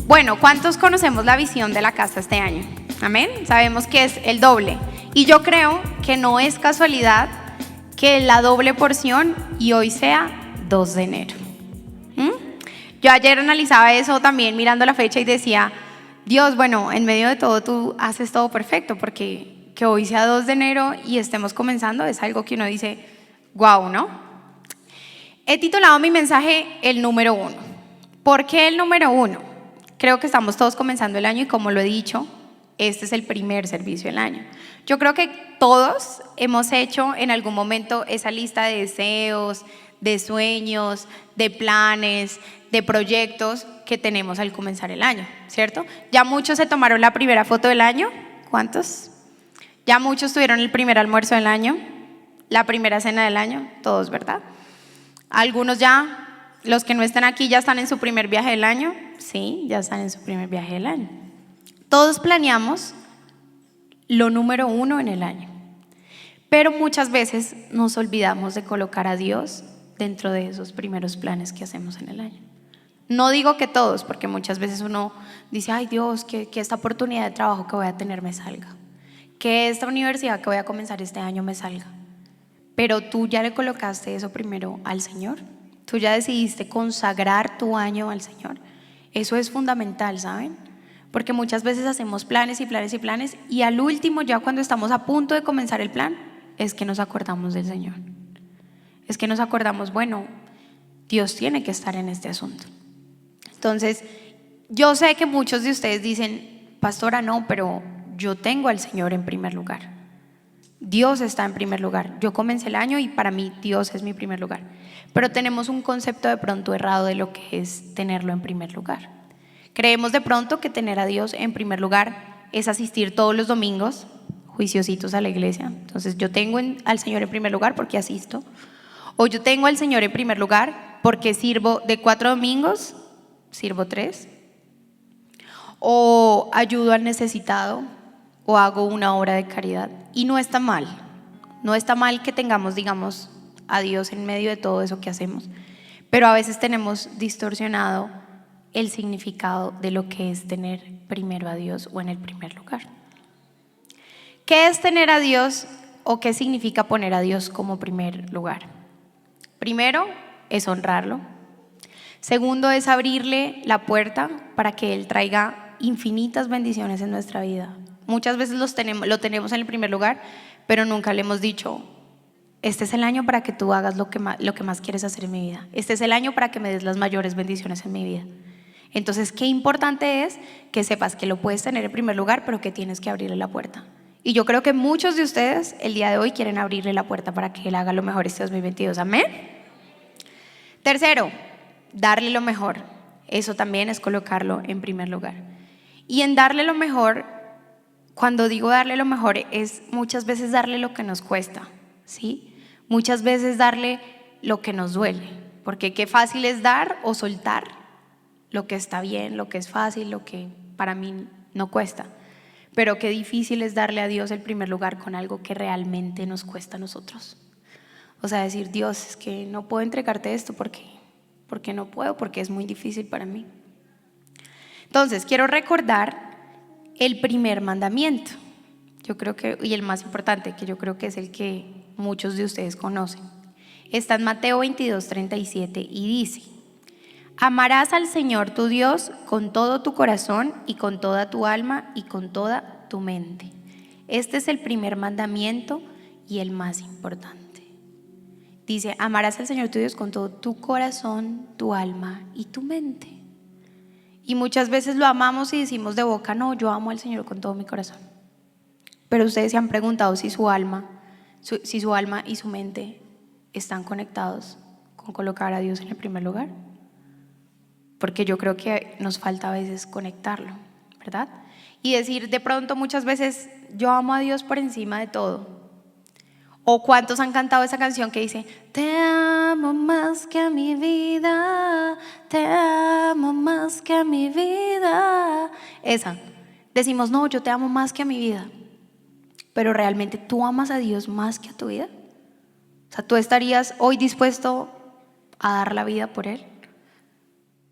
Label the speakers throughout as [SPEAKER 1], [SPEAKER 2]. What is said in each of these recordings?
[SPEAKER 1] Bueno, ¿cuántos conocemos la visión de la casa este año? Amén. Sabemos que es el doble. Y yo creo que no es casualidad que la doble porción y hoy sea 2 de enero. Yo ayer analizaba eso también mirando la fecha y decía, Dios, bueno, en medio de todo tú haces todo perfecto, porque que hoy sea 2 de enero y estemos comenzando es algo que uno dice, wow, ¿no? He titulado mi mensaje el número 1. ¿Por qué el número 1? Creo que estamos todos comenzando el año y como lo he dicho, este es el primer servicio del año. Yo creo que todos hemos hecho en algún momento esa lista de deseos, de sueños, de planes, de proyectos que tenemos al comenzar el año, ¿cierto? Ya muchos se tomaron la primera foto del año. ¿Cuántos? Ya muchos tuvieron el primer almuerzo del año, la primera cena del año, todos, ¿verdad? Algunos ya, los que no están aquí ya están en su primer viaje del año. Sí, ya están en su primer viaje del año. Todos planeamos lo número 1 en el año, pero muchas veces nos olvidamos de colocar a Dios dentro de esos primeros planes que hacemos en el año. No digo que todos, porque muchas veces uno dice, ay Dios, que esta oportunidad de trabajo que voy a tener me salga, que esta universidad que voy a comenzar este año me salga. Pero tú ya le colocaste eso primero al Señor, tú ya decidiste consagrar tu año al Señor. Eso es fundamental, ¿saben? Porque muchas veces hacemos planes y planes y planes y al último, ya cuando estamos a punto de comenzar el plan, es que nos acordamos del Señor. Es que nos acordamos, bueno, Dios tiene que estar en este asunto. Entonces, yo sé que muchos de ustedes dicen, pastora, no, pero yo tengo al Señor en primer lugar. Dios está en primer lugar. Yo comencé el año y para mí Dios es mi primer lugar. Pero tenemos un concepto de pronto errado de lo que es tenerlo en primer lugar. Creemos de pronto que tener a Dios en primer lugar es asistir todos los domingos, juiciositos, a la iglesia. Entonces yo tengo al Señor en primer lugar porque asisto. O yo tengo al Señor en primer lugar porque sirvo de 4 domingos, sirvo 3. O ayudo al necesitado o hago una obra de caridad. Y no está mal. No está mal que tengamos, digamos, a Dios en medio de todo eso que hacemos. Pero a veces tenemos distorsionado el significado de lo que es tener primero a Dios o en el primer lugar. ¿Qué es tener a Dios o qué significa poner a Dios como primer lugar? Primero es honrarlo. Segundo es abrirle la puerta para que Él traiga infinitas bendiciones en nuestra vida. Muchas veces lo tenemos en el primer lugar, pero nunca le hemos dicho, este es el año para que tú hagas lo que más quieres hacer en mi vida. Este es el año para que me des las mayores bendiciones en mi vida. Entonces, qué importante es que sepas que lo puedes tener en primer lugar, pero que tienes que abrirle la puerta. Y yo creo que muchos de ustedes el día de hoy quieren abrirle la puerta para que Él haga lo mejor este 2022. Amén. Tercero, darle lo mejor. Eso también es colocarlo en primer lugar. Y en darle lo mejor, cuando digo darle lo mejor, es muchas veces darle lo que nos cuesta, ¿sí? Muchas veces darle lo que nos duele, porque qué fácil es dar o soltar lo que está bien, lo que es fácil, lo que para mí no cuesta. Pero qué difícil es darle a Dios el primer lugar con algo que realmente nos cuesta a nosotros. O sea, decir, Dios, es que no puedo entregarte esto porque no puedo, porque es muy difícil para mí. Entonces, quiero recordar el primer mandamiento. Yo creo que, y el más importante, que yo creo que es el que muchos de ustedes conocen. Está en Mateo 22:37 y dice: amarás al Señor tu Dios con todo tu corazón y con toda tu alma y con toda tu mente. Este es el primer mandamiento y el más importante. Dice, amarás al Señor tu Dios con todo tu corazón, tu alma y tu mente. Y muchas veces lo amamos y decimos de boca, no, yo amo al Señor con todo mi corazón. Pero ustedes se han preguntado si su alma y su mente están conectados con colocar a Dios en el primer lugar. Porque yo creo que nos falta a veces conectarlo, ¿verdad? Y decir de pronto muchas veces, yo amo a Dios por encima de todo. O cuántos han cantado esa canción que dice, te amo más que a mi vida, te amo más que a mi vida. Esa, decimos, no, yo te amo más que a mi vida. Pero realmente tú amas a Dios más que a tu vida. O sea, ¿tú estarías hoy dispuesto a dar la vida por Él?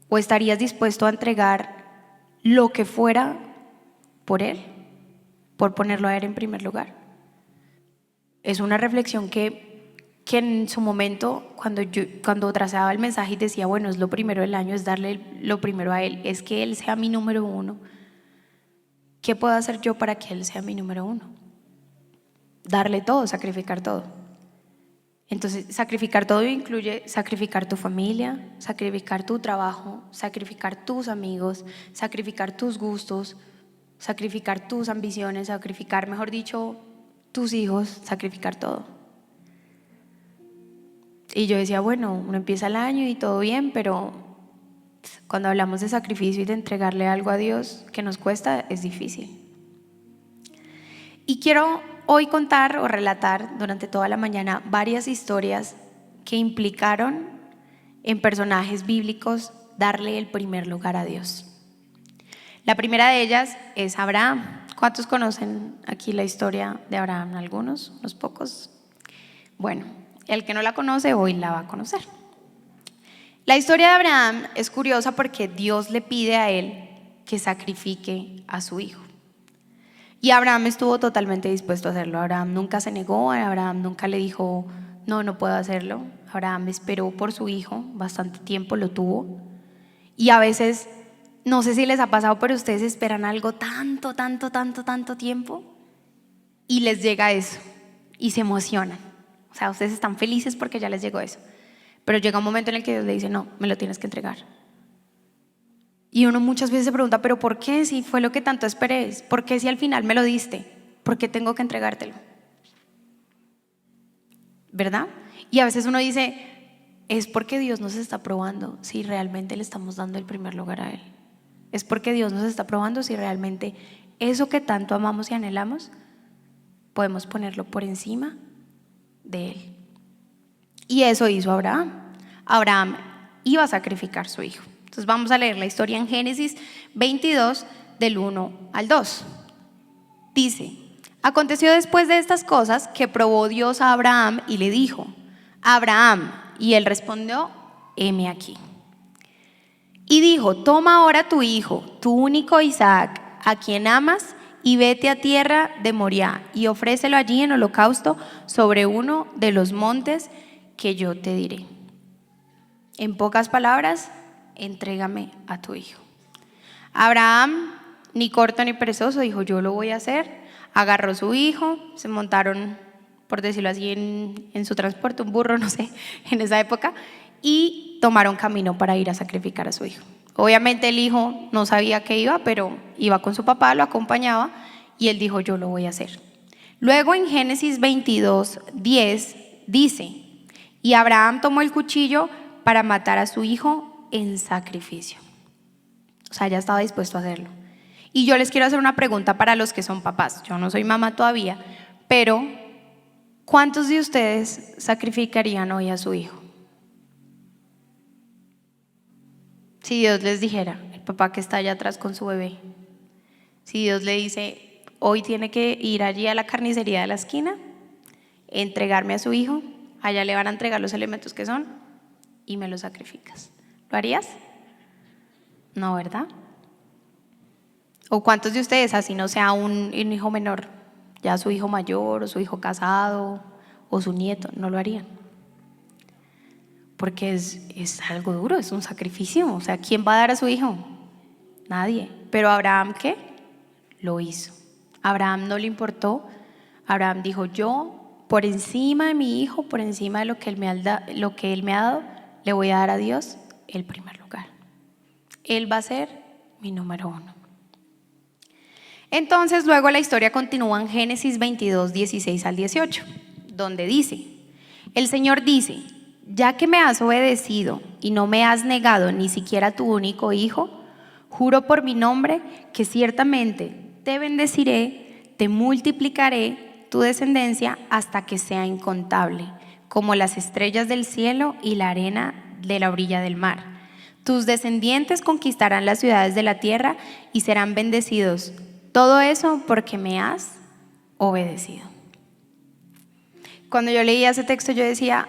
[SPEAKER 1] ¿O estarías dispuesto a entregar lo que fuera por él, por ponerlo a él en primer lugar. Es una reflexión que en su momento, cuando trazaba el mensaje y decía, bueno, es lo primero del año, es darle lo primero a él, es que él sea mi número uno. ¿Qué puedo hacer yo para que él sea mi número uno? Darle todo, sacrificar todo. Entonces, sacrificar todo incluye sacrificar tu familia, sacrificar tu trabajo, sacrificar tus amigos, sacrificar tus gustos, sacrificar tus ambiciones, sacrificar, mejor dicho, tus hijos, sacrificar todo. Y yo decía, bueno, uno empieza el año y todo bien, pero cuando hablamos de sacrificio y de entregarle algo a Dios que nos cuesta, es difícil. Y quiero hoy contar o relatar durante toda la mañana varias historias que implicaron en personajes bíblicos darle el primer lugar a Dios. La primera de ellas es Abraham. ¿Cuántos conocen aquí la historia de Abraham? ¿Algunos? ¿Unos pocos? Bueno, el que no la conoce hoy la va a conocer. La historia de Abraham es curiosa porque Dios le pide a él que sacrifique a su hijo. Y Abraham estuvo totalmente dispuesto a hacerlo. Abraham nunca se negó, Abraham nunca le dijo, no puedo hacerlo. Abraham esperó por su hijo, bastante tiempo lo tuvo. Y a veces, no sé si les ha pasado, pero ustedes esperan algo tanto tiempo y les llega eso y se emocionan. O sea, ustedes están felices porque ya les llegó eso. Pero llega un momento en el que Dios le dice, no, me lo tienes que entregar. Y uno muchas veces se pregunta, ¿pero por qué? Si fue lo que tanto esperé, ¿por qué si al final me lo diste? ¿Por qué tengo que entregártelo? ¿Verdad? Y a veces uno dice, es porque Dios nos está probando si realmente le estamos dando el primer lugar a Él. Es porque Dios nos está probando si realmente eso que tanto amamos y anhelamos, podemos ponerlo por encima de Él. Y eso hizo Abraham. Abraham iba a sacrificar a su hijo. Entonces vamos a leer la historia en Génesis 22 del 1 al 2. Dice, aconteció después de estas cosas que probó Dios a Abraham y le dijo, Abraham, y él respondió, heme aquí. Y dijo, toma ahora tu hijo, tu único Isaac, a quien amas, y vete a tierra de Moriah y ofrécelo allí en holocausto sobre uno de los montes que yo te diré. En pocas palabras, entrégame a tu hijo. Abraham, ni corto ni perezoso, dijo, yo lo voy a hacer. Agarró su hijo, se montaron, por decirlo así, en su transporte, un burro, no sé, en esa época, y tomaron camino para ir a sacrificar a su hijo. Obviamente el hijo no sabía que iba, pero iba con su papá, lo acompañaba, y él dijo, yo lo voy a hacer. Luego en Génesis 22:10 dice, y Abraham tomó el cuchillo para matar a su hijo en sacrificio. O sea, ya estaba dispuesto a hacerlo. Y yo les quiero hacer una pregunta para los que son papás. Yo no soy mamá todavía, pero ¿cuántos de ustedes sacrificarían hoy a su hijo? Si Dios les dijera, el papá que está allá atrás con su bebé, si Dios le dice, hoy tiene que ir allí a la carnicería de la esquina, entregarme a su hijo, allá le van a entregar los elementos que son y me lo sacrificas. ¿Lo harías? No, ¿verdad? ¿O cuántos de ustedes, así no sea un hijo menor, ya su hijo mayor o su hijo casado o su nieto, no lo harían? Porque es algo duro, es un sacrificio. O sea, ¿quién va a dar a su hijo? Nadie. Pero Abraham, ¿qué? Lo hizo. Abraham no le importó. Abraham dijo, yo por encima de mi hijo, por encima de lo que él me ha dado, le voy a dar a Dios el primer lugar. Él va a ser mi número uno. Entonces luego la historia continúa en Génesis 22, 16 al 18, donde dice, el Señor dice, ya que me has obedecido y no me has negado ni siquiera tu único hijo, juro por mi nombre que ciertamente te bendeciré, te multiplicaré tu descendencia hasta que sea incontable, como las estrellas del cielo y la arena de la orilla del mar. Tus descendientes conquistarán las ciudades de la tierra y serán bendecidos. Todo eso porque me has obedecido. Cuando yo leía ese texto yo decía,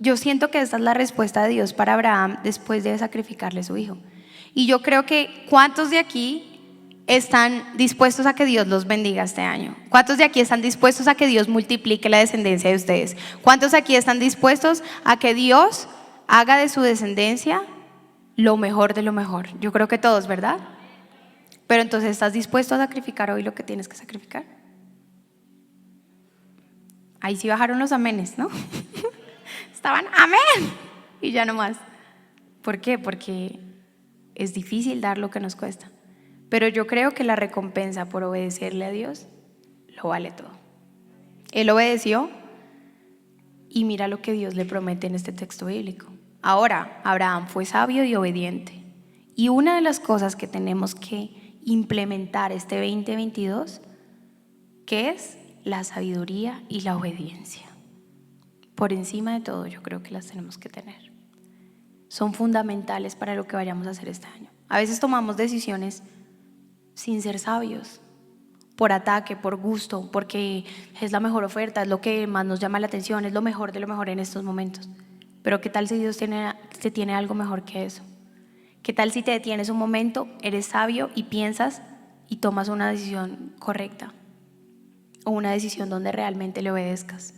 [SPEAKER 1] yo siento que esta es la respuesta de Dios para Abraham después de sacrificarle a su hijo. Y yo creo que ¿cuántos de aquí están dispuestos a que Dios los bendiga este año? ¿Cuántos de aquí están dispuestos a que Dios multiplique la descendencia de ustedes? ¿Cuántos aquí están dispuestos a que Dios haga de su descendencia lo mejor de lo mejor? Yo creo que todos, ¿verdad? Pero entonces, ¿estás dispuesto a sacrificar hoy lo que tienes que sacrificar? Ahí sí bajaron los amenes, ¿no? Estaban amén y ya no más. ¿Por qué? Porque es difícil dar lo que nos cuesta. Pero yo creo que la recompensa por obedecerle a Dios lo vale todo. Él obedeció y mira lo que Dios le promete en este texto bíblico. Ahora, Abraham fue sabio y obediente. Y una de las cosas que tenemos que implementar este 2022, que es la sabiduría y la obediencia. Por encima de todo, yo creo que las tenemos que tener. Son fundamentales para lo que vayamos a hacer este año. A veces tomamos decisiones sin ser sabios, por ataque, por gusto, porque es la mejor oferta, es lo que más nos llama la atención, es lo mejor de lo mejor en estos momentos. Pero ¿qué tal si Dios tiene algo mejor que eso? ¿Qué tal si te detienes un momento, eres sabio y piensas y tomas una decisión correcta? O una decisión donde realmente le obedezcas.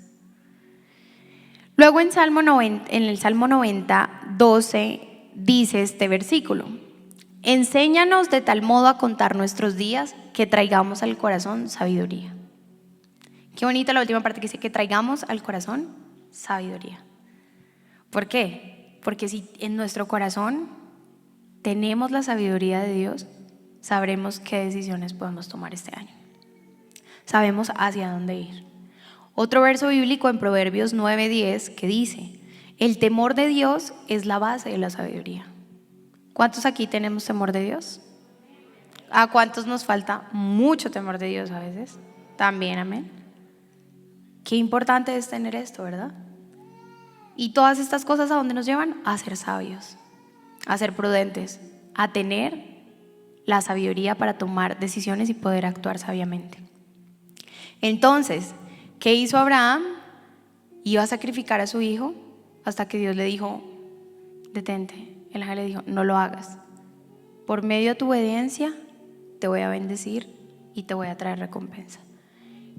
[SPEAKER 1] Luego en el Salmo 90, 12 dice este versículo: enséñanos de tal modo a contar nuestros días que traigamos al corazón sabiduría. Qué bonita la última parte que dice que traigamos al corazón sabiduría. ¿Por qué? Porque si en nuestro corazón tenemos la sabiduría de Dios, sabremos qué decisiones podemos tomar este año. Sabemos hacia dónde ir. Otro verso bíblico en Proverbios 9:10 que dice: el temor de Dios es la base de la sabiduría. ¿Cuántos aquí tenemos temor de Dios? ¿A cuántos nos falta mucho temor de Dios a veces? También, amén. Qué importante es tener esto, ¿verdad? Y todas estas cosas, ¿a dónde nos llevan? A ser sabios, a ser prudentes, a tener la sabiduría para tomar decisiones y poder actuar sabiamente. Entonces, ¿qué hizo Abraham? Iba a sacrificar a su hijo hasta que Dios le dijo: detente. El ángel le dijo: no lo hagas. Por medio de tu obediencia te voy a bendecir y te voy a traer recompensa.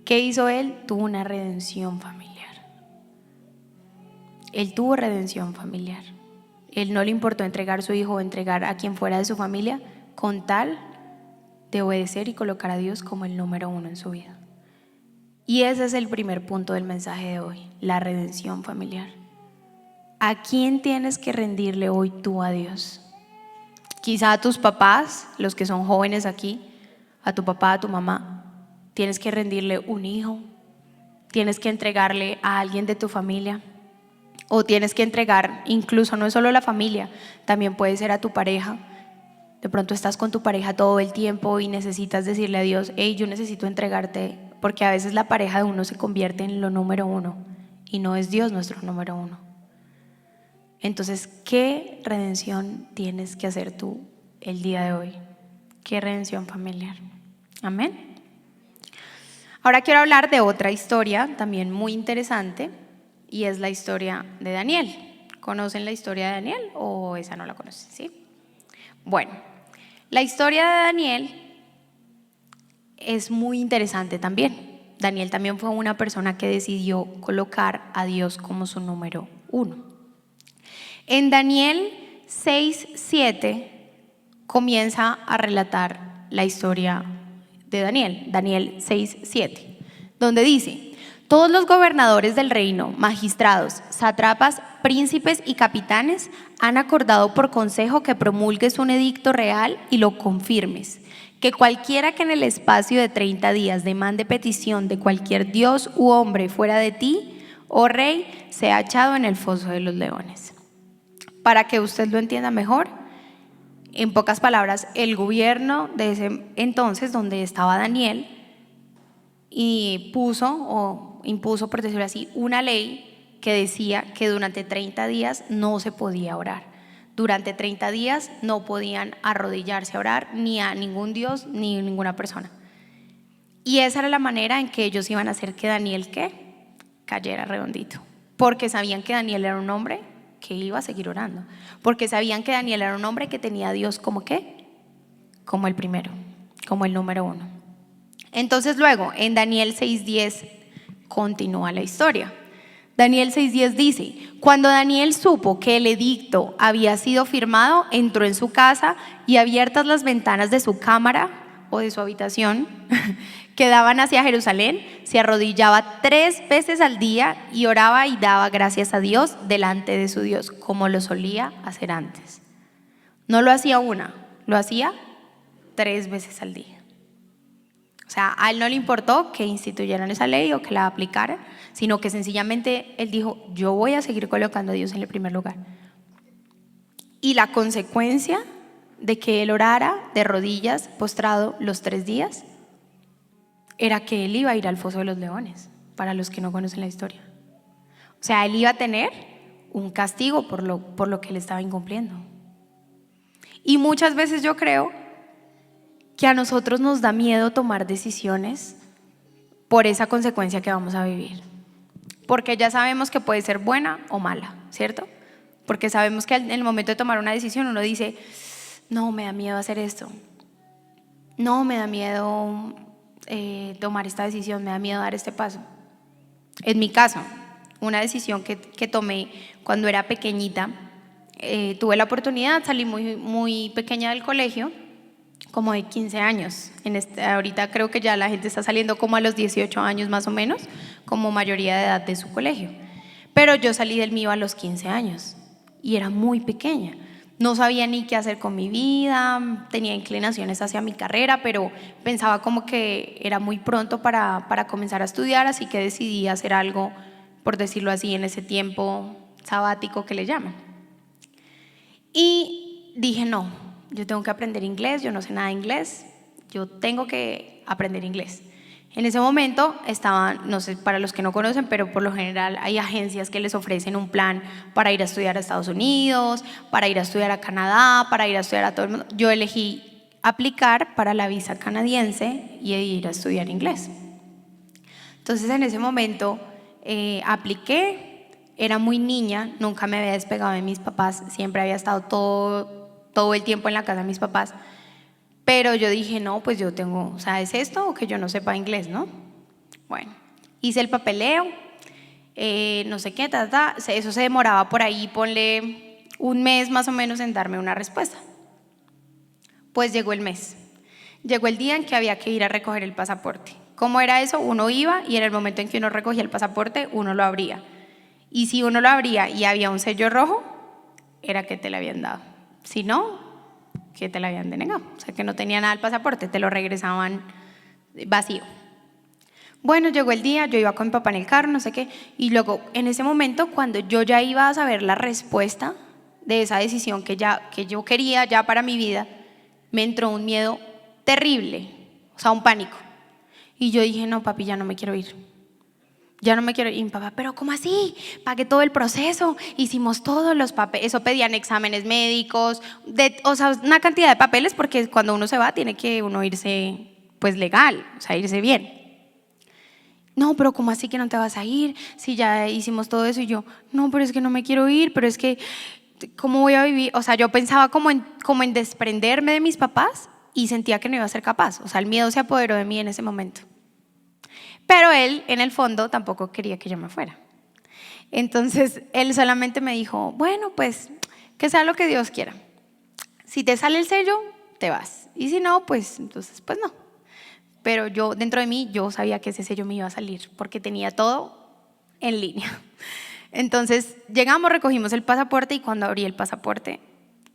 [SPEAKER 1] ¿Qué hizo él? Tuvo una redención familiar. Él tuvo redención familiar. Él no le importó entregar a su hijo o entregar a quien fuera de su familia con tal de obedecer y colocar a Dios como el número uno en su vida. Y ese es el primer punto del mensaje de hoy, la redención familiar. ¿A quién tienes que rendirle hoy tú a Dios? Quizá a tus papás, los que son jóvenes aquí, a tu papá, a tu mamá. Tienes que rendirle un hijo, tienes que entregarle a alguien de tu familia, o tienes que entregar, incluso no es solo la familia, también puede ser a tu pareja. De pronto estás con tu pareja todo el tiempo y necesitas decirle a Dios: hey, yo necesito entregarte, porque a veces la pareja de uno se convierte en lo número uno y no es Dios nuestro número uno. Entonces, ¿qué redención tienes que hacer tú el día de hoy? ¿Qué redención familiar? Amén. Ahora quiero hablar de otra historia también muy interesante, y es la historia de Daniel. ¿Conocen la historia de Daniel o esa no la conocen? ¿Sí? Bueno, la historia de Daniel es muy interesante también. Daniel también fue una persona que decidió colocar a Dios como su número uno. En Daniel 6:7 comienza a relatar la historia de Daniel, Daniel 6:7, donde dice: todos los gobernadores del reino, magistrados, sátrapas, príncipes y capitanes han acordado por consejo que promulgues un edicto real y lo confirmes, que cualquiera que en el espacio de 30 días demande petición de cualquier dios u hombre fuera de ti, oh rey, sea echado en el foso de los leones. Para que usted lo entienda mejor, en pocas palabras, el gobierno de ese entonces, donde estaba Daniel, y impuso, por decirlo así, una ley que decía que durante 30 días no se podía orar. Durante 30 días no podían arrodillarse a orar ni a ningún dios ni a ninguna persona. Y esa era la manera en que ellos iban a hacer que Daniel, ¿qué? Cayera redondito. Porque sabían que Daniel era un hombre que iba a seguir orando, porque sabían que Daniel era un hombre que tenía a Dios como ¿qué? Como el primero, como el número uno. Entonces luego en Daniel 6:10 continúa la historia. Daniel 6:10 dice: cuando Daniel supo que el edicto había sido firmado, entró en su casa y abiertas las ventanas de su cámara o de su habitación que daban hacia Jerusalén, se arrodillaba 3 veces al día y oraba y daba gracias a Dios delante de su Dios, como lo solía hacer antes. No lo hacía una, lo hacía 3 veces al día. O sea, a él no le importó que instituyeran esa ley o que la aplicaran, sino que sencillamente él dijo: yo voy a seguir colocando a Dios en el primer lugar. Y la consecuencia de que él orara de rodillas, postrado los 3 días, era que él iba a ir al foso de los leones, para los que no conocen la historia. O sea, él iba a tener un castigo por lo que él estaba incumpliendo. Y muchas veces yo creo que a nosotros nos da miedo tomar decisiones por esa consecuencia que vamos a vivir, porque ya sabemos que puede ser buena o mala, ¿cierto? Porque sabemos que en el momento de tomar una decisión uno dice: no, me da miedo hacer esto, no, me da miedo tomar esta decisión, me da miedo dar este paso. En mi caso, una decisión que tomé cuando era pequeñita, tuve la oportunidad, salí muy pequeña del colegio, como de 15 años. Ahorita creo que ya la gente está saliendo como a los 18 años más o menos, como mayoría de edad de su colegio. Pero yo salí del mío a los 15 años y era muy pequeña. No sabía ni qué hacer con mi vida, tenía inclinaciones hacia mi carrera, pero pensaba como que era muy pronto para comenzar a estudiar, así que decidí hacer algo, por decirlo así, en ese tiempo sabático que le llaman. Y dije: no, yo tengo que aprender inglés, yo no sé nada de inglés, yo tengo que aprender inglés. En ese momento estaban, no sé, para los que no conocen, pero por lo general hay agencias que les ofrecen un plan para ir a estudiar a Estados Unidos, para ir a estudiar a Canadá, para ir a estudiar a todo el mundo. Yo elegí aplicar para la visa canadiense y ir a estudiar inglés. Entonces en ese momento apliqué, era muy niña, nunca me había despegado de mis papás, siempre había estado todo el tiempo en la casa de mis papás. Pero yo dije: no, pues yo tengo, o sea, ¿es esto o que yo no sepa inglés, no? Bueno, hice el papeleo, no sé qué, eso se demoraba por ahí, ponle un mes más o menos en darme una respuesta. Pues llegó el mes, llegó el día en que había que ir a recoger el pasaporte. ¿Cómo era eso? Uno iba y en el momento en que uno recogía el pasaporte, uno lo abría. Y si uno lo abría y había un sello rojo, era que te lo habían dado. Si no, que te la habían denegado, o sea que no tenía nada el pasaporte, te lo regresaban vacío. Bueno, llegó el día, yo iba con mi papá en el carro, no sé qué, y luego en ese momento, cuando yo ya iba a saber la respuesta de esa decisión que yo quería ya para mi vida, me entró un miedo terrible, o sea, un pánico. Y yo dije: no, papi, ya no me quiero ir. Ya no me quiero ir. Y mi papá: pero ¿cómo así? Pagué todo el proceso, hicimos todos los papeles, eso pedían exámenes médicos, o sea, una cantidad de papeles, porque cuando uno se va tiene que uno irse pues legal, o sea, irse bien. No, pero ¿cómo así que no te vas a ir? Si ya hicimos todo eso. Y yo: no, pero es que no me quiero ir, pero es que ¿cómo voy a vivir? O sea, yo pensaba como en desprenderme de mis papás y sentía que no iba a ser capaz, o sea, el miedo se apoderó de mí en ese momento. Pero él, en el fondo, tampoco quería que yo me fuera. Entonces, él solamente me dijo: bueno, pues, que sea lo que Dios quiera. Si te sale el sello, te vas. Y si no, pues, entonces, pues no. Pero yo, dentro de mí, yo sabía que ese sello me iba a salir, porque tenía todo en línea. Entonces, llegamos, recogimos el pasaporte y cuando abrí el pasaporte,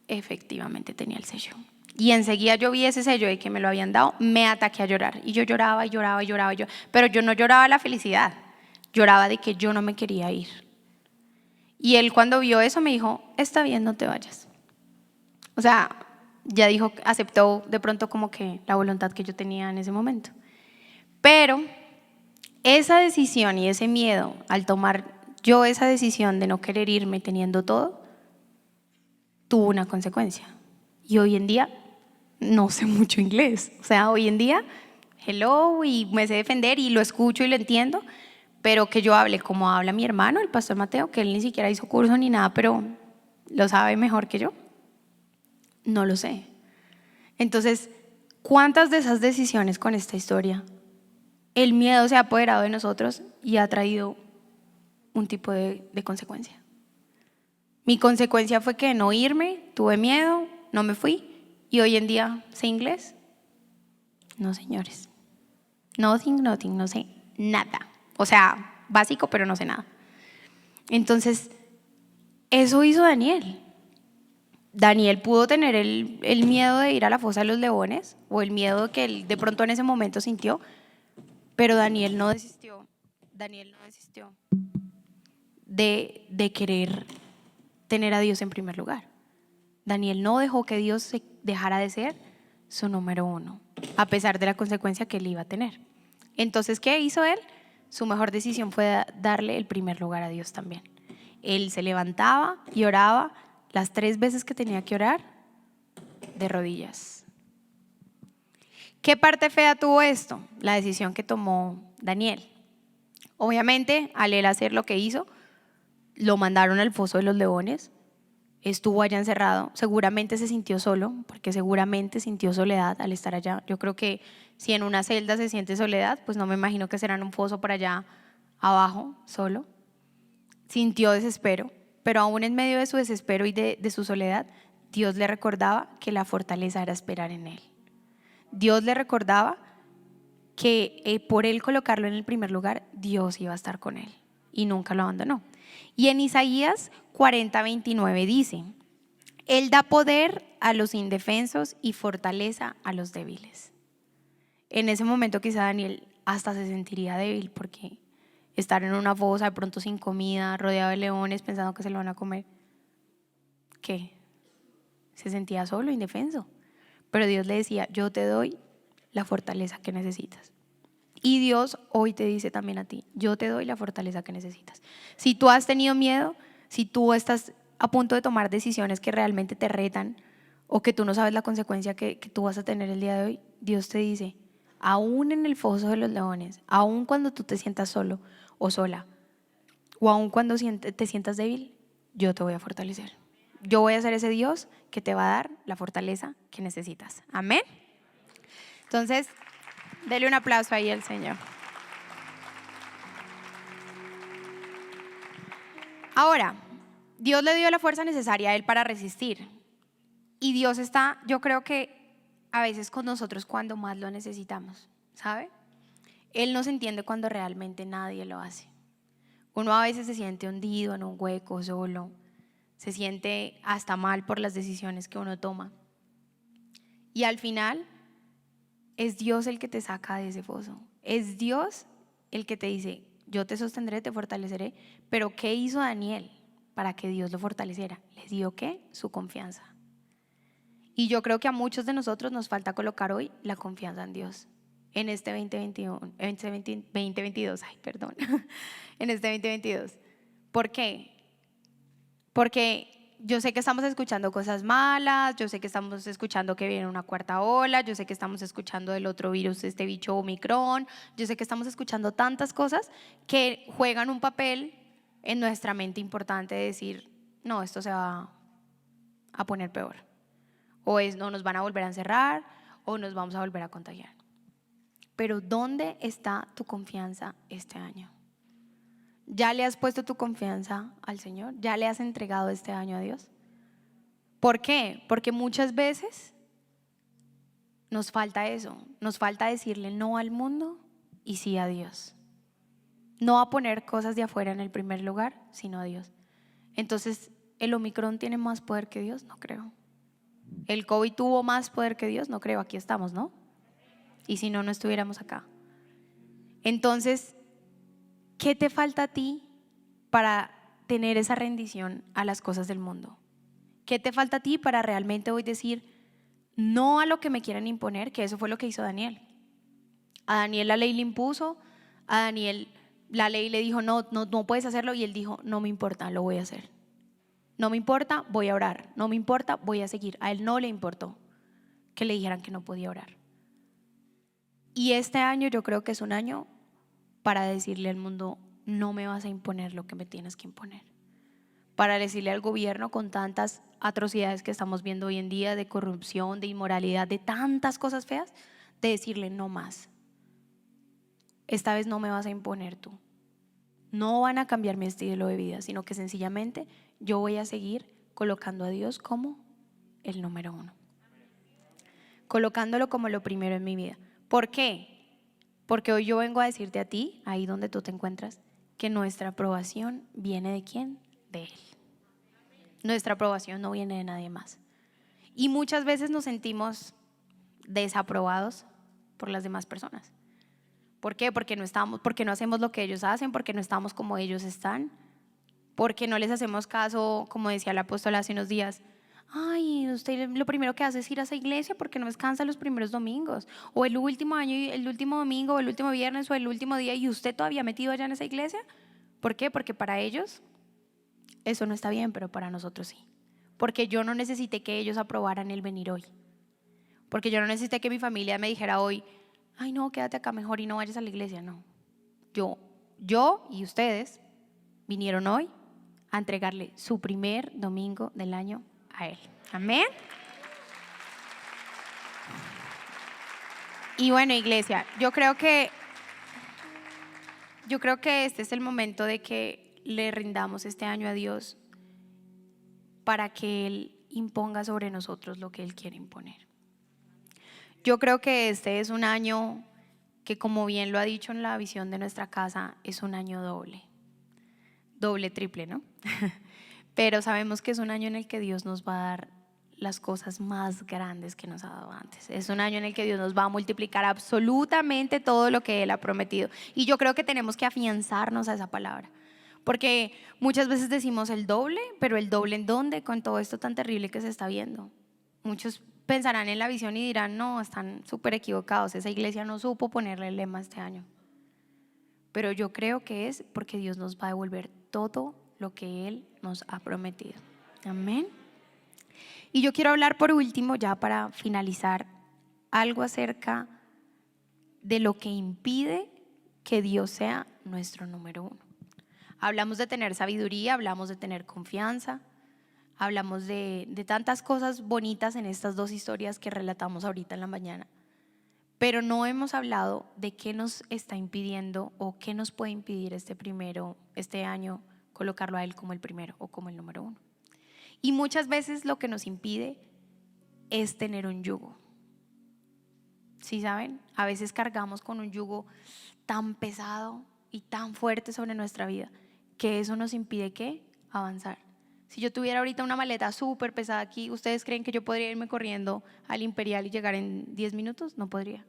[SPEAKER 1] efectivamente tenía el sello. Y enseguida yo vi ese sello de que me lo habían dado, me ataqué a llorar. Y yo lloraba y lloraba y lloraba, pero yo no lloraba la felicidad, lloraba de que yo no me quería ir. Y él, cuando vio eso, me dijo: está bien, no te vayas. O sea, ya dijo, aceptó de pronto como que la voluntad que yo tenía en ese momento. Pero esa decisión y ese miedo al tomar yo esa decisión de no querer irme teniendo todo, tuvo una consecuencia. Y hoy en día no sé mucho inglés. O sea, hoy en día, hello, y me sé defender y lo escucho y lo entiendo, pero que yo hable como habla mi hermano, el pastor Mateo, que él ni siquiera hizo curso ni nada, pero lo sabe mejor que yo, no lo sé. Entonces, ¿cuántas de esas decisiones con esta historia el miedo se ha apoderado de nosotros y ha traído un tipo de consecuencia? Mi consecuencia fue que no irme, tuve miedo, no me fui, y hoy en día sé inglés. No, señores, nothing, no sé nada. O sea, básico, pero no sé nada. Entonces, eso hizo Daniel. Daniel pudo tener el miedo de ir a la fosa de los leones, o el miedo que él de pronto en ese momento sintió, pero Daniel no desistió. Daniel no desistió de querer tener a Dios en primer lugar. Daniel no dejó que Dios se dejara de ser su número uno, a pesar de la consecuencia que él iba a tener. Entonces, ¿qué hizo él? Su mejor decisión fue darle el primer lugar a Dios también. Él se levantaba y oraba las 3 veces que tenía que orar, de rodillas. ¿Qué parte fea tuvo esto? La decisión que tomó Daniel. Obviamente, al él hacer lo que hizo, lo mandaron al foso de los leones. Estuvo allá encerrado, seguramente se sintió solo, porque seguramente sintió soledad al estar allá. Yo creo que si en una celda se siente soledad, pues no me imagino que será en un foso por allá abajo, solo. Sintió desespero, pero aún en medio de su desespero y de su soledad, Dios le recordaba que la fortaleza era esperar en Él. Dios le recordaba que por Él colocarlo en el primer lugar, Dios iba a estar con Él y nunca lo abandonó. Y en Isaías 40:29 dice: Él da poder a los indefensos y fortaleza a los débiles. En ese momento quizá Daniel hasta se sentiría débil, porque estar en una fosa de pronto sin comida, rodeado de leones, pensando que se lo van a comer, ¿qué? Se sentía solo, indefenso. Pero Dios le decía: yo te doy la fortaleza que necesitas. Y Dios hoy te dice también a ti: yo te doy la fortaleza que necesitas. Si tú has tenido miedo, si tú estás a punto de tomar decisiones que realmente te retan, o que tú no sabes la consecuencia que tú vas a tener el día de hoy, Dios te dice: aún en el foso de los leones, aún cuando tú te sientas solo o sola, o aún cuando te sientas débil, yo te voy a fortalecer. Yo voy a ser ese Dios que te va a dar la fortaleza que necesitas. Amén. Entonces, dele un aplauso ahí al Señor. Ahora, Dios le dio la fuerza necesaria a él para resistir. Y Dios está, yo creo que a veces con nosotros cuando más lo necesitamos, ¿sabe? Él nos entiende cuando realmente nadie lo hace. Uno a veces se siente hundido en un hueco, solo. Se siente hasta mal por las decisiones que uno toma. Y al final es Dios el que te saca de ese foso. Es Dios el que te dice: yo te sostendré, te fortaleceré. Pero ¿qué hizo Daniel para que Dios lo fortaleciera? ¿Le dio qué? Su confianza. Y yo creo que a muchos de nosotros nos falta colocar hoy la confianza en Dios. En este 2021, en este 2022, en este 2022. ¿Por qué? Porque yo sé que estamos escuchando cosas malas, yo sé que estamos escuchando que viene una cuarta ola, yo sé que estamos escuchando del otro virus, este bicho Omicron, yo sé que estamos escuchando tantas cosas que juegan un papel en nuestra mente importante de decir: no, esto se va a poner peor, no nos van a volver a encerrar, o nos vamos a volver a contagiar. Pero ¿dónde está tu confianza este año? ¿Ya le has puesto tu confianza al Señor? ¿Ya le has entregado este año a Dios? ¿Por qué? Porque muchas veces nos falta eso, nos falta decirle no al mundo y sí a Dios. No a poner cosas de afuera en el primer lugar, sino a Dios. Entonces, ¿el Omicron tiene más poder que Dios? No creo. ¿El COVID tuvo más poder que Dios? No creo. Aquí estamos, ¿no? Y si no, no estuviéramos acá. Entonces, ¿qué te falta a ti para tener esa rendición a las cosas del mundo? ¿Qué te falta a ti para realmente hoy decir no a lo que me quieren imponer? Que eso fue lo que hizo Daniel. A Daniel la ley le impuso, a Daniel la ley le dijo: no puedes hacerlo, y él dijo: no me importa, lo voy a hacer. No me importa, voy a orar. No me importa, voy a seguir. A él no le importó que le dijeran que no podía orar. Y este año yo creo que es un año para decirle al mundo: no me vas a imponer lo que me tienes que imponer. Para decirle al gobierno, con tantas atrocidades que estamos viendo hoy en día, de corrupción, de inmoralidad, de tantas cosas feas, de decirle no más. Esta vez no me vas a imponer tú. No van a cambiar mi estilo de vida, sino que sencillamente yo voy a seguir colocando a Dios como el número uno, colocándolo como lo primero en mi vida. ¿Por qué? Porque hoy yo vengo a decirte a ti, ahí donde tú te encuentras, que nuestra aprobación viene ¿de quién? De Él. Nuestra aprobación no viene de nadie más. Y muchas veces nos sentimos desaprobados por las demás personas. ¿Por qué? Porque no hacemos lo que ellos hacen, porque no estamos como ellos están, porque no les hacemos caso, como decía el apóstol hace unos días. Ay, usted lo primero que hace es ir a esa iglesia porque no descansa los primeros domingos, o el último año, el último domingo, o el último viernes, o el último día, y usted todavía metido allá en esa iglesia. ¿Por qué? Porque para ellos eso no está bien, pero para nosotros sí. Porque yo no necesité que ellos aprobaran el venir hoy. Porque yo no necesité que mi familia me dijera hoy, ay no, quédate acá mejor y no vayas a la iglesia. No, yo y ustedes vinieron hoy a entregarle su primer domingo del año a Él. Amén. Y bueno, iglesia, yo creo que este es el momento de que le rindamos este año a Dios para que Él imponga sobre nosotros lo que Él quiere imponer. Yo creo que este es un año que, como bien lo ha dicho en la visión de nuestra casa, es un año doble, triple, ¿no? Pero sabemos que es un año en el que Dios nos va a dar las cosas más grandes que nos ha dado antes. Es un año en el que Dios nos va a multiplicar absolutamente todo lo que Él ha prometido. Y yo creo que tenemos que afianzarnos a esa palabra. Porque muchas veces decimos el doble, pero ¿el doble en dónde? Con todo esto tan terrible que se está viendo. Muchos pensarán en la visión y dirán, no, están súper equivocados, esa iglesia no supo ponerle el lema este año. Pero yo creo que es porque Dios nos va a devolver todo lo que Él nos ha prometido. Amén. Y yo quiero hablar por último, ya para finalizar, algo acerca de lo que impide que Dios sea nuestro número uno. Hablamos de tener sabiduría, hablamos de tener confianza, hablamos de tantas cosas bonitas en estas dos historias que relatamos ahorita en la mañana. Pero no hemos hablado de qué nos está impidiendo o qué nos puede impedir este año, colocarlo a Él como el primero o como el número uno. Y muchas veces lo que nos impide es tener un yugo. ¿Sí saben? A veces cargamos con un yugo tan pesado y tan fuerte sobre nuestra vida que eso nos impide ¿qué? Avanzar. Si yo tuviera ahorita una maleta súper pesada aquí, ¿ustedes creen que yo podría irme corriendo al Imperial y llegar en 10 minutos? No podría.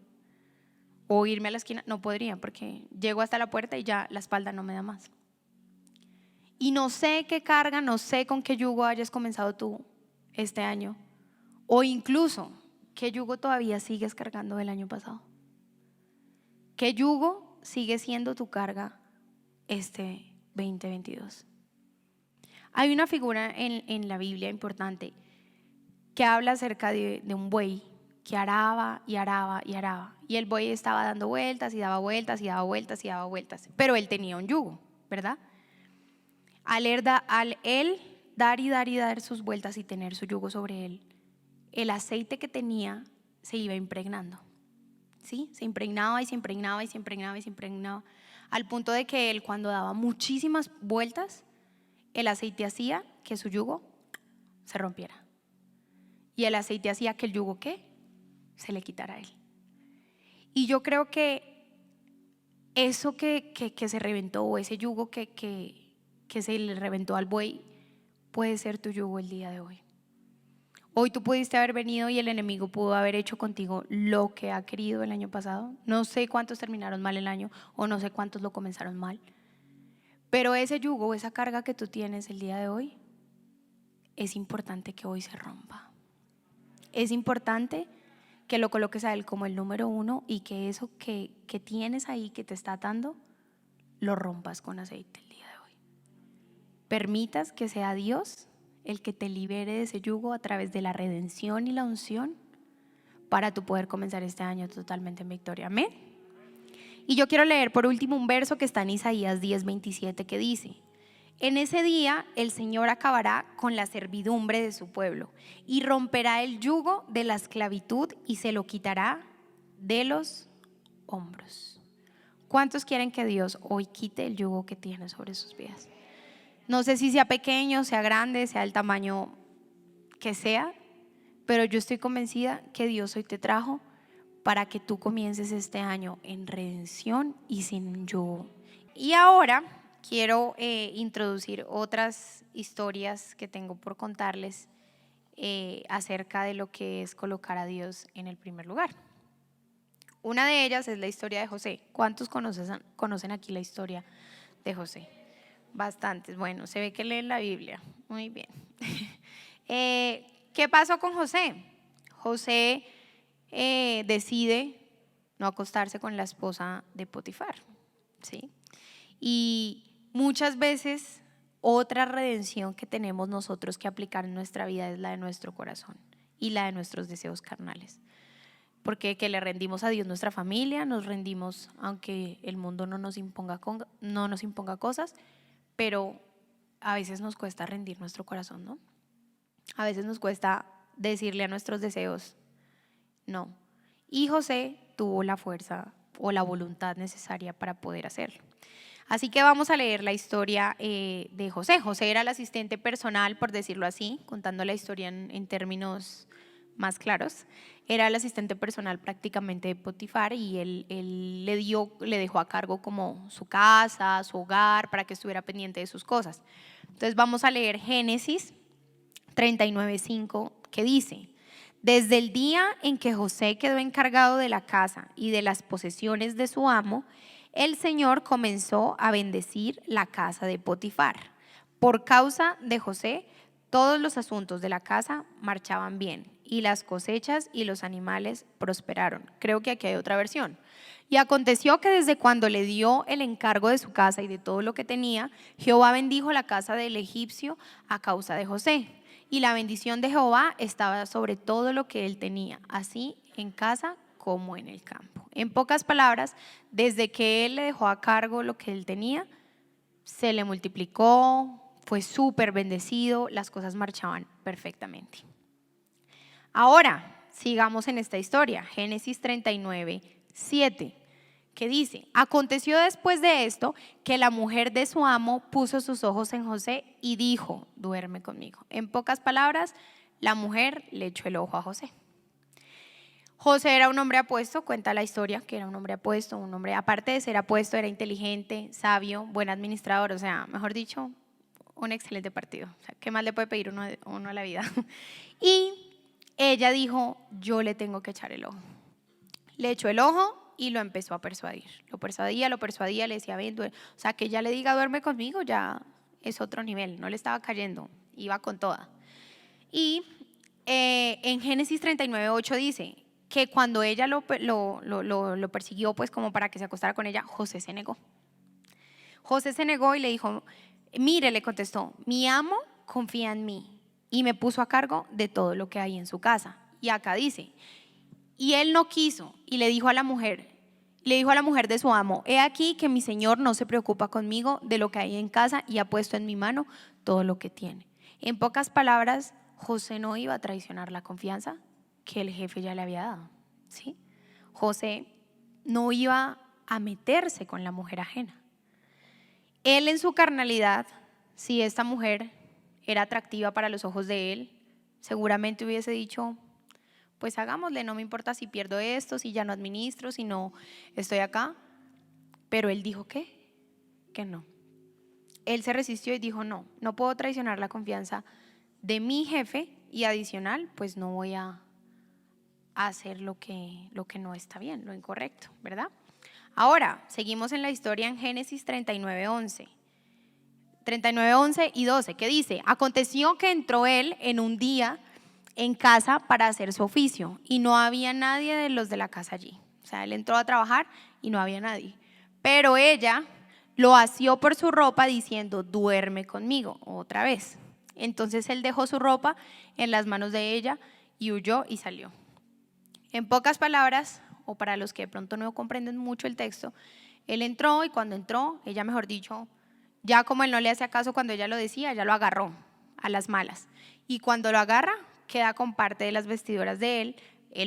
[SPEAKER 1] O irme a la esquina, no podría, porque llego hasta la puerta y ya la espalda no me da más. Y no sé qué carga, no sé con qué yugo hayas comenzado tú este año, o incluso qué yugo todavía sigues cargando del año pasado. ¿Qué yugo sigue siendo tu carga este 2022? Hay una figura en la Biblia importante que habla acerca de un buey que araba y araba y araba, y el buey estaba dando vueltas y daba vueltas y daba vueltas y daba vueltas, pero él tenía un yugo, ¿verdad? Al él dar y dar y dar sus vueltas y tener su yugo sobre él, el aceite que tenía se iba impregnando, ¿sí? Se impregnaba y se impregnaba y se impregnaba y se impregnaba, al punto de que él, cuando daba muchísimas vueltas, el aceite hacía que su yugo se rompiera. Y el aceite hacía que el yugo ¿qué? Se le quitara a él. Y yo creo que eso que se reventó, o ese yugo que se le reventó al buey, puede ser tu yugo el día de hoy. Hoy tú pudiste haber venido y el enemigo pudo haber hecho contigo lo que ha querido el año pasado. No sé cuántos terminaron mal el año, o no sé cuántos lo comenzaron mal. Pero ese yugo, esa carga que tú tienes el día de hoy, es importante que hoy se rompa. Es importante que lo coloques a Él como el número uno, y que eso que tienes ahí, que te está atando, lo rompas con aceite el día de hoy. Permitas que sea Dios el que te libere de ese yugo a través de la redención y la unción, para tú poder comenzar este año totalmente en victoria. Amén. Y yo quiero leer por último un verso que está en Isaías 10:27 que dice: en ese día el Señor acabará con la servidumbre de su pueblo y romperá el yugo de la esclavitud y se lo quitará de los hombros. ¿Cuántos quieren que Dios hoy quite el yugo que tiene sobre sus vidas? No sé si sea pequeño, sea grande, sea el tamaño que sea, pero yo estoy convencida que Dios hoy te trajo para que tú comiences este año en redención y sin yugo. Y ahora quiero introducir otras historias que tengo por contarles acerca de lo que es colocar a Dios en el primer lugar. Una de ellas es la historia de José. ¿Cuántos conocen aquí la historia de José? Bastantes. Bueno, se ve que leen la Biblia. Muy bien. ¿Qué pasó con José? José decide no acostarse con la esposa de Potifar, ¿sí? Y muchas veces otra redención que tenemos nosotros que aplicar en nuestra vida es la de nuestro corazón y la de nuestros deseos carnales. Porque que le rendimos a Dios nuestra familia, nos rendimos aunque el mundo no nos imponga cosas, pero a veces nos cuesta rendir nuestro corazón, ¿no? A veces nos cuesta decirle a nuestros deseos no. Y José tuvo la fuerza o la voluntad necesaria para poder hacerlo. Así que vamos a leer la historia de José. José era el asistente personal, por decirlo así, contando la historia en términos más claros. Era el asistente personal prácticamente de Potifar y él le dejó a cargo como su casa, su hogar, para que estuviera pendiente de sus cosas. Entonces vamos a leer Génesis 39:5, que dice: desde el día en que José quedó encargado de la casa y de las posesiones de su amo, el Señor comenzó a bendecir la casa de Potifar. Por causa de José, todos los asuntos de la casa marchaban bien y las cosechas y los animales prosperaron. Creo que aquí hay otra versión. Y aconteció que desde cuando le dio el encargo de su casa y de todo lo que tenía, Jehová bendijo la casa del egipcio a causa de José. Y la bendición de Jehová estaba sobre todo lo que él tenía, así en casa como en el campo. En pocas palabras, desde que él le dejó a cargo lo que él tenía, se le multiplicó, fue súper bendecido, las cosas marchaban perfectamente. Ahora, sigamos en esta historia, Génesis 39:7, que dice: aconteció después de esto que la mujer de su amo puso sus ojos en José y dijo: duerme conmigo. En pocas palabras, la mujer le echó el ojo a José. José era un hombre apuesto, cuenta la historia que era un hombre apuesto, un hombre, aparte de ser apuesto, era inteligente, sabio, buen administrador, o sea, mejor dicho, un excelente partido. O sea, ¿qué más le puede pedir uno a la vida? Y ella dijo: yo le tengo que echar el ojo. Le echó el ojo y lo empezó a persuadir. Lo persuadía, le decía: ven, o sea, que ella le diga duerme conmigo ya es otro nivel, no le estaba cayendo, iba con toda. Y en Génesis 39:8 dice que cuando ella lo persiguió pues como para que se acostara con ella, José se negó. José se negó y le dijo: mire, le contestó, mi amo confía en mí y me puso a cargo de todo lo que hay en su casa. Y acá dice: y él no quiso y le dijo a la mujer de su amo: he aquí que mi señor no se preocupa conmigo de lo que hay en casa y ha puesto en mi mano todo lo que tiene. En pocas palabras, José no iba a traicionar la confianza que el jefe ya le había dado, ¿sí? José no iba a meterse con la mujer ajena. Él en su carnalidad, si esta mujer era atractiva para los ojos de él, seguramente hubiese dicho: pues hagámosle, no me importa si pierdo esto, si ya no administro, si no estoy acá. Pero él dijo que no. Él se resistió y dijo: no puedo traicionar la confianza de mi jefe y adicional, pues no voy a hacer lo que no está bien, lo incorrecto, ¿verdad? Ahora, seguimos en la historia en Génesis 39:11 y 12, que dice: aconteció que entró él en un día en casa para hacer su oficio y no había nadie de los de la casa allí. O sea, él entró a trabajar y no había nadie. Pero ella lo asió por su ropa diciendo: duerme conmigo otra vez. Entonces él dejó su ropa en las manos de ella y huyó y salió. En pocas palabras, o para los que de pronto no comprenden mucho el texto, él entró y cuando entró, ella, mejor dicho, ya como él no le hacía caso cuando ella lo decía, ella lo agarró a las malas. Y cuando lo agarra, queda con parte de las vestiduras de él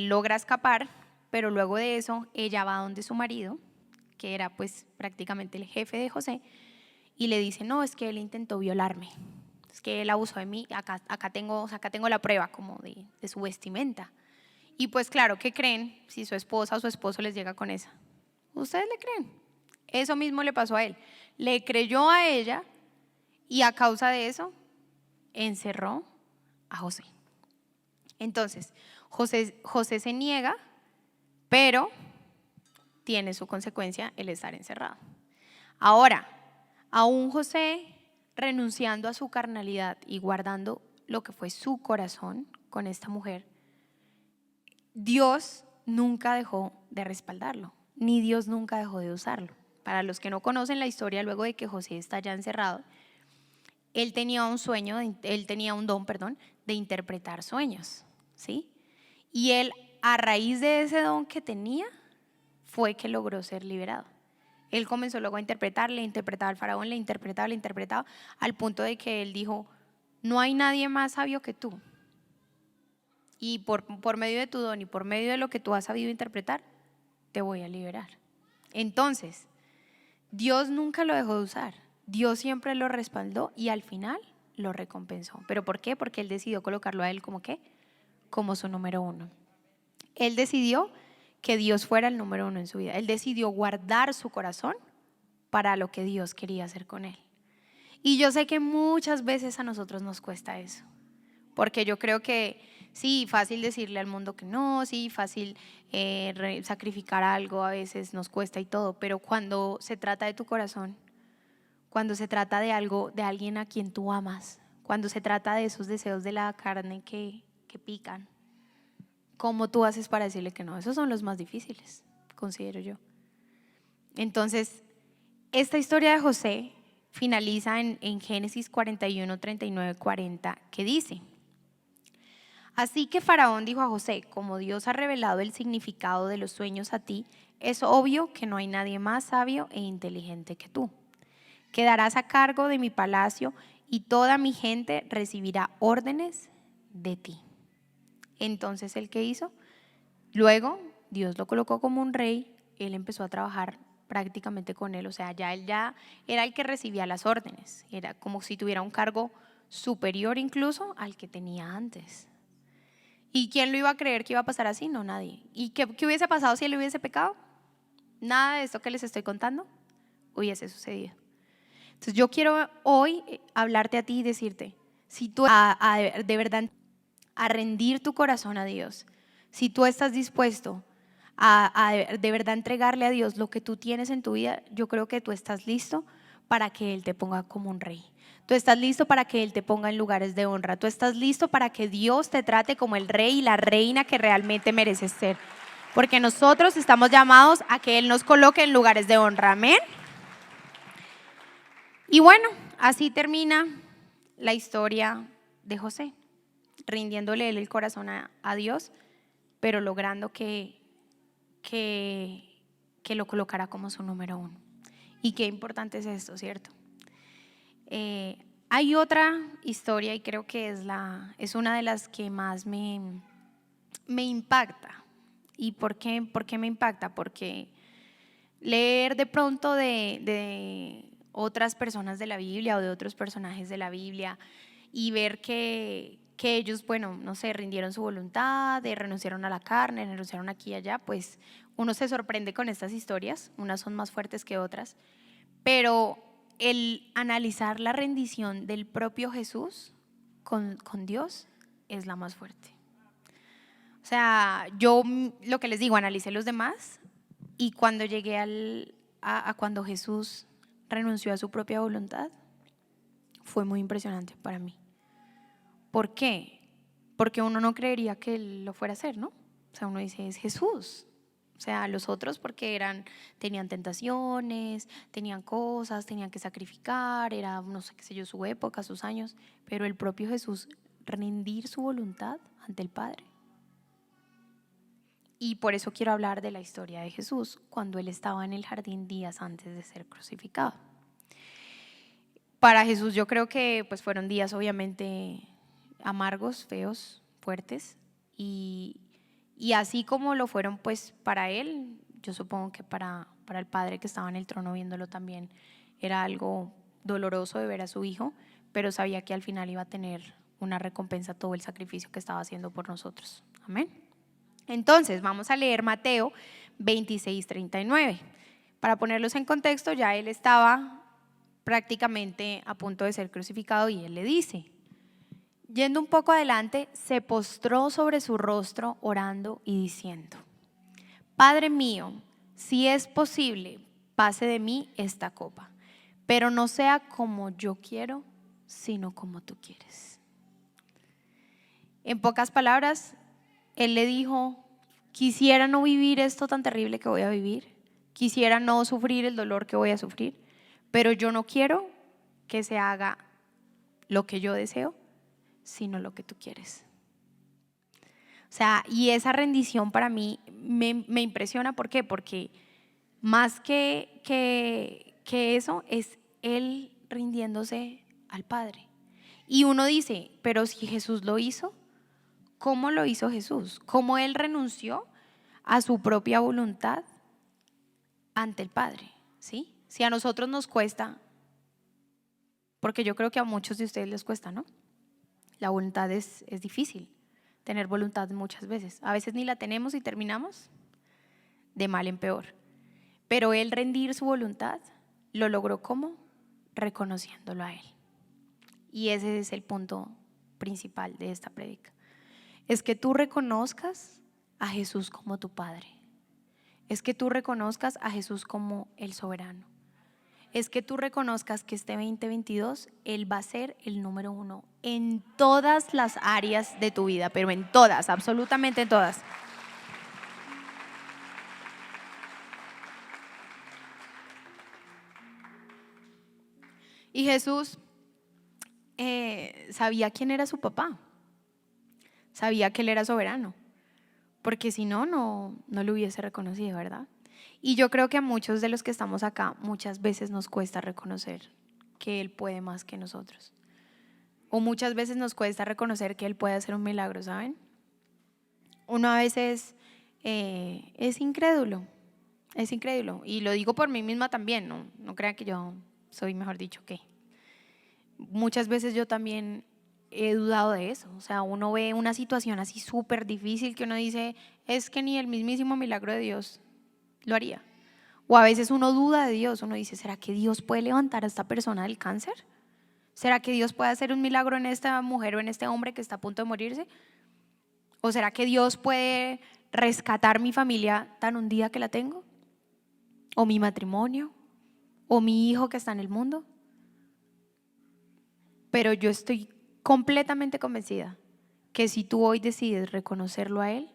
[SPEAKER 1] logra escapar, pero luego de eso, ella va donde su marido, que era pues prácticamente el jefe de José, y le dice, no, es que él intentó violarme, es que él abusó de mí, acá tengo la prueba como de su vestimenta. Y pues claro, ¿qué creen si su esposa o su esposo les llega con esa? ¿Ustedes le creen? Eso mismo le pasó a él. Le creyó a ella y a causa de eso encerró a José. Entonces, José se niega, pero tiene su consecuencia el estar encerrado. Ahora, aún José renunciando a su carnalidad y guardando lo que fue su corazón con esta mujer, Dios nunca dejó de respaldarlo, ni Dios nunca dejó de usarlo. Para los que no conocen la historia, luego de que José está ya encerrado, él tenía un don, de interpretar sueños, ¿sí? Y él, a raíz de ese don que tenía, fue que logró ser liberado. Él comenzó luego a interpretar, le interpretaba al faraón, le interpretaba, al punto de que él dijo, no hay nadie más sabio que tú. Y por medio de tu don y por medio de lo que tú has sabido interpretar, te voy a liberar. Entonces, Dios nunca lo dejó de usar. Dios siempre lo respaldó y al final lo recompensó. ¿Pero por qué? Porque él decidió colocarlo a él como ¿qué? Como su número uno. Él decidió que Dios fuera el número uno en su vida. Él decidió guardar su corazón para lo que Dios quería hacer con él. Y yo sé que muchas veces a nosotros nos cuesta eso. Porque yo creo que sí, fácil decirle al mundo que no, sí, fácil sacrificar algo a veces nos cuesta y todo, pero cuando se trata de tu corazón, cuando se trata de algo, de alguien a quien tú amas, cuando se trata de esos deseos de la carne que pican, ¿cómo tú haces para decirle que no? Esos son los más difíciles, considero yo. Entonces, esta historia de José finaliza en Génesis 41, 39, 40, que dice: así que Faraón dijo a José, como Dios ha revelado el significado de los sueños a ti, es obvio que no hay nadie más sabio e inteligente que tú. Quedarás a cargo de mi palacio y toda mi gente recibirá órdenes de ti. Entonces, ¿él qué hizo? Luego, Dios lo colocó como un rey, él empezó a trabajar prácticamente con él, o sea, él ya era el que recibía las órdenes, era como si tuviera un cargo superior incluso al que tenía antes. ¿Y quién lo iba a creer que iba a pasar así? No, nadie. ¿Y qué hubiese pasado si él hubiese pecado? Nada de esto que les estoy contando hubiese sucedido. Entonces yo quiero hoy hablarte a ti y decirte, si tú de verdad a rendir tu corazón a Dios, si tú estás dispuesto a de verdad entregarle a Dios lo que tú tienes en tu vida, yo creo que tú estás listo para que Él te ponga como un rey. Tú estás listo para que Él te ponga en lugares de honra. Tú estás listo para que Dios te trate como el rey y la reina que realmente mereces ser. Porque nosotros estamos llamados a que Él nos coloque en lugares de honra. Amén. Y bueno, así termina la historia de José, rindiéndole él el corazón a Dios, pero logrando que lo colocara como su número uno. Y qué importante es esto, ¿cierto? Hay otra historia y creo que es una de las que más me impacta. ¿Y por qué me impacta? Porque leer de pronto de otras personas de la Biblia o de otros personajes de la Biblia y ver que ellos, bueno, no sé, rindieron su voluntad, renunciaron a la carne, renunciaron aquí y allá, pues uno se sorprende con estas historias, unas son más fuertes que otras, pero el analizar la rendición del propio Jesús con Dios es la más fuerte. O sea, yo lo que les digo, analicé los demás y cuando llegué a cuando Jesús renunció a su propia voluntad, fue muy impresionante para mí. ¿Por qué? Porque uno no creería que él lo fuera a hacer, ¿no? O sea, uno dice, es Jesús. O sea, los otros porque tenían tentaciones, tenían cosas, tenían que sacrificar, era, no sé qué sé yo, su época, sus años, pero el propio Jesús rendir su voluntad ante el Padre. Y por eso quiero hablar de la historia de Jesús cuando Él estaba en el jardín días antes de ser crucificado. Para Jesús yo creo que pues fueron días obviamente amargos, feos, fuertes, y así como lo fueron pues para Él, yo supongo que para el Padre que estaba en el trono viéndolo también era algo doloroso de ver a su hijo, pero sabía que al final iba a tener una recompensa todo el sacrificio que estaba haciendo por nosotros. Amén. Entonces vamos a leer Mateo 26:39. Para ponerlos en contexto, ya Él estaba prácticamente a punto de ser crucificado y Él le dice, yendo un poco adelante, se postró sobre su rostro orando y diciendo: Padre mío, si es posible, pase de mí esta copa, pero no sea como yo quiero, sino como tú quieres. En pocas palabras, Él le dijo: quisiera no vivir esto tan terrible que voy a vivir, quisiera no sufrir el dolor que voy a sufrir, pero yo no quiero que se haga lo que yo deseo, sino lo que tú quieres. O sea, y esa rendición para mí me impresiona. ¿Por qué? Porque más que eso es Él rindiéndose al Padre. Y uno dice, pero si Jesús lo hizo, ¿cómo lo hizo Jesús? ¿Cómo Él renunció a su propia voluntad ante el Padre? ¿Sí? Si a nosotros nos cuesta, porque yo creo que a muchos de ustedes les cuesta, ¿no? La voluntad es difícil, tener voluntad muchas veces. A veces ni la tenemos y terminamos de mal en peor. Pero Él rendir su voluntad lo logró ¿cómo? Reconociéndolo a Él. Y ese es el punto principal de esta prédica. Es que tú reconozcas a Jesús como tu Padre. Es que tú reconozcas a Jesús como el soberano. Es que tú reconozcas que este 2022 Él va a ser el número 1 en todas las áreas de tu vida, pero en todas, absolutamente en todas. Y Jesús sabía quién era su papá, sabía que Él era soberano, porque si no, no lo hubiese reconocido, ¿verdad? Y yo creo que a muchos de los que estamos acá muchas veces nos cuesta reconocer que Él puede más que nosotros. O muchas veces nos cuesta reconocer que Él puede hacer un milagro, ¿saben? Uno a veces es incrédulo, y lo digo por mí misma también, no crean que yo soy, mejor dicho, que muchas veces yo también he dudado de eso. O sea, uno ve una situación así súper difícil que uno dice, es que ni el mismísimo milagro de Dios lo haría. O a veces uno duda de Dios, uno dice, ¿será que Dios puede levantar a esta persona del cáncer? ¿Será que Dios puede hacer un milagro en esta mujer o en este hombre que está a punto de morirse? ¿O será que Dios puede rescatar mi familia tan hundida que la tengo? ¿O mi matrimonio? ¿O mi hijo que está en el mundo? Pero yo estoy completamente convencida que si tú hoy decides reconocerlo a Él,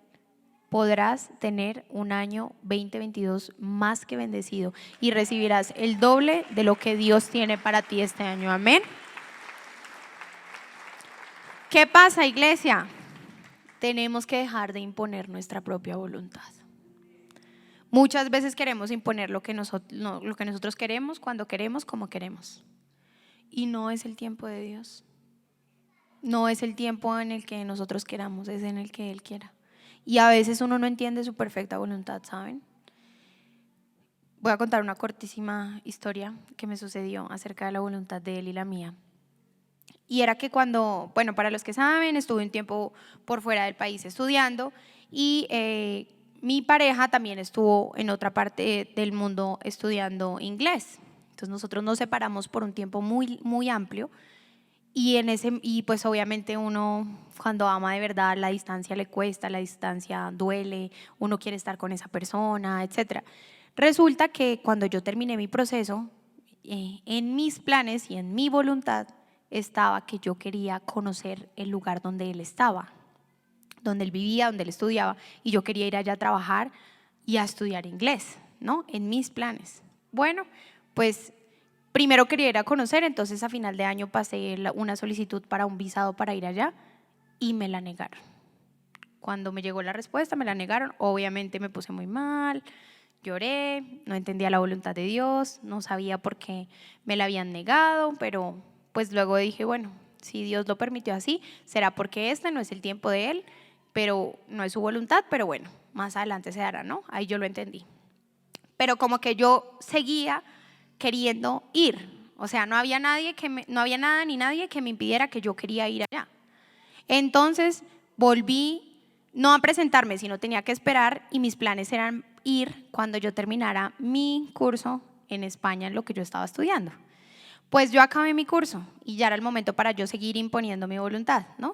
[SPEAKER 1] podrás tener un año 2022 más que bendecido y recibirás el doble de lo que Dios tiene para ti este año. Amén. ¿Qué pasa, iglesia? Tenemos que dejar de imponer nuestra propia voluntad. Muchas veces queremos imponer lo que nosotros queremos, cuando queremos, como queremos. Y no es el tiempo de Dios. No es el tiempo en el que nosotros queramos, es en el que Él quiera. Y a veces uno no entiende su perfecta voluntad, ¿saben? Voy a contar una cortísima historia que me sucedió acerca de la voluntad de Él y la mía. Y era que bueno, para los que saben, estuve un tiempo por fuera del país estudiando y mi pareja también estuvo en otra parte del mundo estudiando inglés. Entonces nosotros nos separamos por un tiempo muy, muy amplio y pues obviamente uno cuando ama de verdad la distancia le cuesta, la distancia duele, uno quiere estar con esa persona, etc. Resulta que cuando yo terminé mi proceso, en mis planes y en mi voluntad estaba que yo quería conocer el lugar donde él estaba, donde él vivía, donde él estudiaba, y yo quería ir allá a trabajar y a estudiar inglés, ¿no? En mis planes. Bueno, pues primero quería ir a conocer, entonces a final de año pasé una solicitud para un visado para ir allá y me la negaron. Cuando me llegó la respuesta, me la negaron, obviamente me puse muy mal, lloré, no entendía la voluntad de Dios, no sabía por qué me la habían negado, pero pues luego dije, bueno, si Dios lo permitió así, será porque este no es el tiempo de Él, pero no es su voluntad, pero bueno, más adelante se dará, ¿no? Ahí yo lo entendí. Pero como que yo seguía queriendo ir, o sea, no había nada ni nadie que me impidiera que yo quería ir allá. Entonces volví no a presentarme, sino tenía que esperar y mis planes eran ir cuando yo terminara mi curso en España en lo que yo estaba estudiando. Pues yo acabé mi curso y ya era el momento para yo seguir imponiendo mi voluntad, ¿no?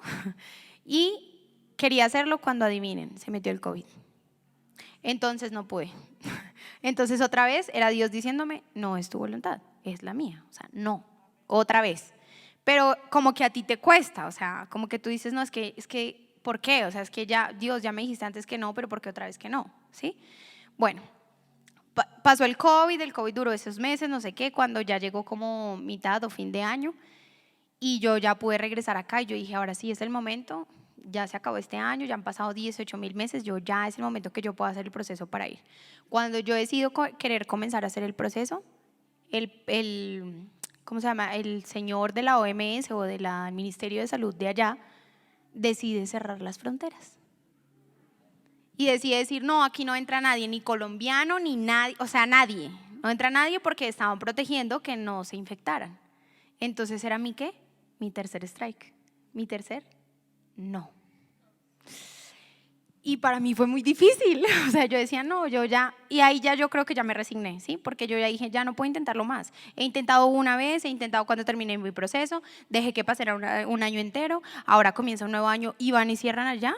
[SPEAKER 1] Y quería hacerlo cuando, adivinen, se metió el COVID. Entonces no pude. Entonces otra vez era Dios diciéndome, no es tu voluntad, es la mía. O sea, no, otra vez. Pero como que a ti te cuesta, o sea, como que tú dices, no, es que, ¿por qué? O sea, es que ya, Dios, ya me dijiste antes que no, pero ¿por qué otra vez que no? ¿Sí? Bueno, pasó el COVID duró esos meses, no sé qué, cuando ya llegó como mitad o fin de año y yo ya pude regresar acá y yo dije, ahora sí es el momento, ya se acabó este año, ya han pasado 18.000 meses, yo ya es el momento que yo pueda hacer el proceso para ir. Cuando yo decido querer comenzar a hacer el proceso, ¿cómo se llama? El señor de la OMS o del Ministerio de Salud de allá decide cerrar las fronteras. Y decide decir, no, aquí no entra nadie, ni colombiano, ni nadie, o sea, nadie. No entra nadie porque estaban protegiendo que no se infectaran. Entonces era mi ¿qué? Mi tercer strike. Mi tercer no. Y para mí fue muy difícil, o sea, yo decía, no, yo ya, y ahí ya yo creo que ya me resigné, ¿sí? Porque yo ya dije, ya no puedo intentarlo más. He intentado una vez, he intentado cuando terminé mi proceso, dejé que pasara un año entero, ahora comienza un nuevo año y van y cierran allá.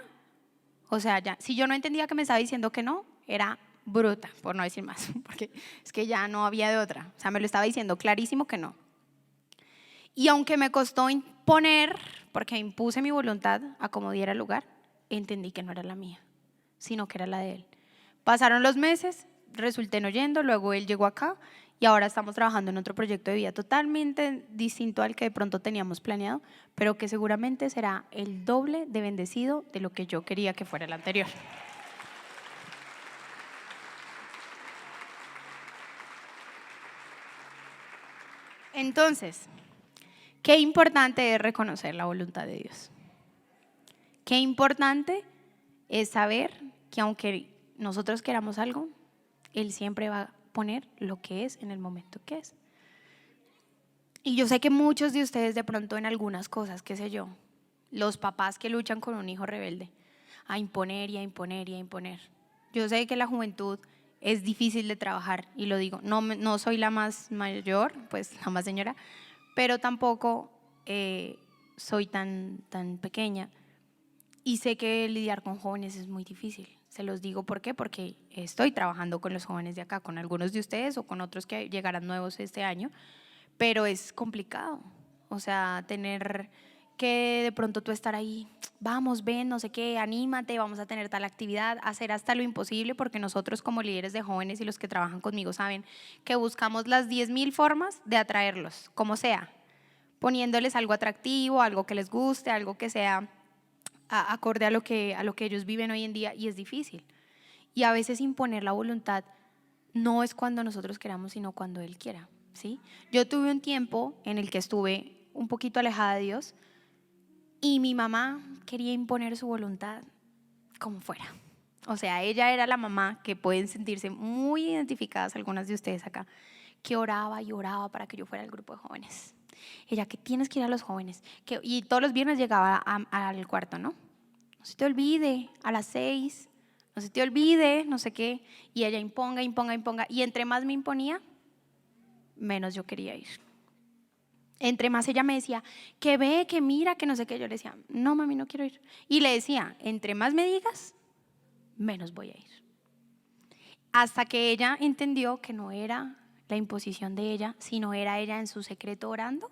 [SPEAKER 1] O sea, ya, si yo no entendía que me estaba diciendo que no, era bruta, por no decir más, porque es que ya no había de otra. O sea, me lo estaba diciendo clarísimo que no. Y aunque me costó imponer, porque impuse mi voluntad a como diera lugar, entendí que no era la mía, sino que era la de él. Pasaron los meses, resulté no yendo, luego él llegó acá y ahora estamos trabajando en otro proyecto de vida totalmente distinto al que de pronto teníamos planeado, pero que seguramente será el doble de bendecido de lo que yo quería que fuera el anterior. Entonces, qué importante es reconocer la voluntad de Dios. Qué importante es saber que aunque nosotros queramos algo, Él siempre va a poner lo que es en el momento que es. Y yo sé que muchos de ustedes de pronto en algunas cosas, qué sé yo, los papás que luchan con un hijo rebelde, a imponer y a imponer y a imponer. Yo sé que la juventud es difícil de trabajar y lo digo, no soy la más mayor, pues la más señora, pero tampoco soy tan pequeña. Y sé que lidiar con jóvenes es muy difícil. Se los digo ¿por qué? Porque estoy trabajando con los jóvenes de acá, con algunos de ustedes o con otros que llegarán nuevos este año, pero es complicado. O sea, tener que de pronto tú estar ahí, vamos, ven, no sé qué, anímate, vamos a tener tal actividad, hacer hasta lo imposible, porque nosotros como líderes de jóvenes y los que trabajan conmigo saben que buscamos las 10.000 formas de atraerlos, como sea, poniéndoles algo atractivo, algo que les guste, algo que sea acorde a lo que ellos viven hoy en día, y es difícil. Y a veces imponer la voluntad no es cuando nosotros queramos, sino cuando Él quiera, ¿sí? Yo tuve un tiempo en el que estuve un poquito alejada de Dios y mi mamá quería imponer su voluntad como fuera. O sea, ella era la mamá que pueden sentirse muy identificadas algunas de ustedes acá, que oraba y oraba para que yo fuera al grupo de jóvenes. Ella, que tienes que ir a los jóvenes. Y todos los viernes llegaba al cuarto, ¿no? No se te olvide, a las 6, no se te olvide, no sé qué. Y ella imponga. Y entre más me imponía, menos yo quería ir. Entre más ella me decía, que ve, que mira, que no sé qué. Yo le decía, no mami, no quiero ir. Y le decía, entre más me digas, menos voy a ir. Hasta que ella entendió que no era la imposición de ella, sino era ella en su secreto orando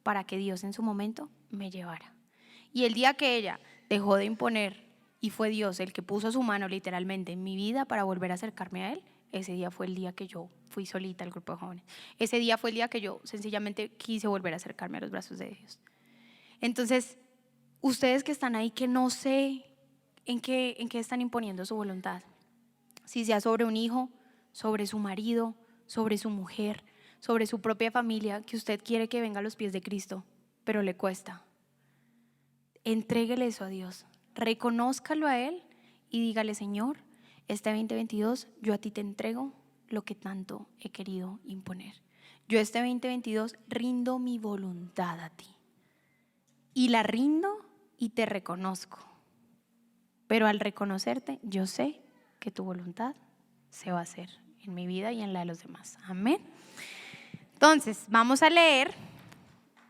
[SPEAKER 1] para que Dios en su momento me llevara. Y el día que ella dejó de imponer y fue Dios el que puso su mano literalmente en mi vida para volver a acercarme a Él, ese día fue el día que yo fui solita al grupo de jóvenes. Ese día fue el día que yo sencillamente quise volver a acercarme a los brazos de Dios. Entonces, ustedes que están ahí, que no sé en qué están imponiendo su voluntad. Si sea sobre un hijo, sobre su marido, sobre su mujer, sobre su propia familia, que usted quiere que venga a los pies de Cristo, pero le cuesta. Entréguele eso a Dios, reconózcalo a Él y dígale: Señor, este 2022 yo a ti te entrego lo que tanto he querido imponer. Yo este 2022 rindo mi voluntad a ti y la rindo y te reconozco, pero al reconocerte yo sé que tu voluntad se va a hacer en mi vida y en la de los demás. Amén. Entonces vamos a leer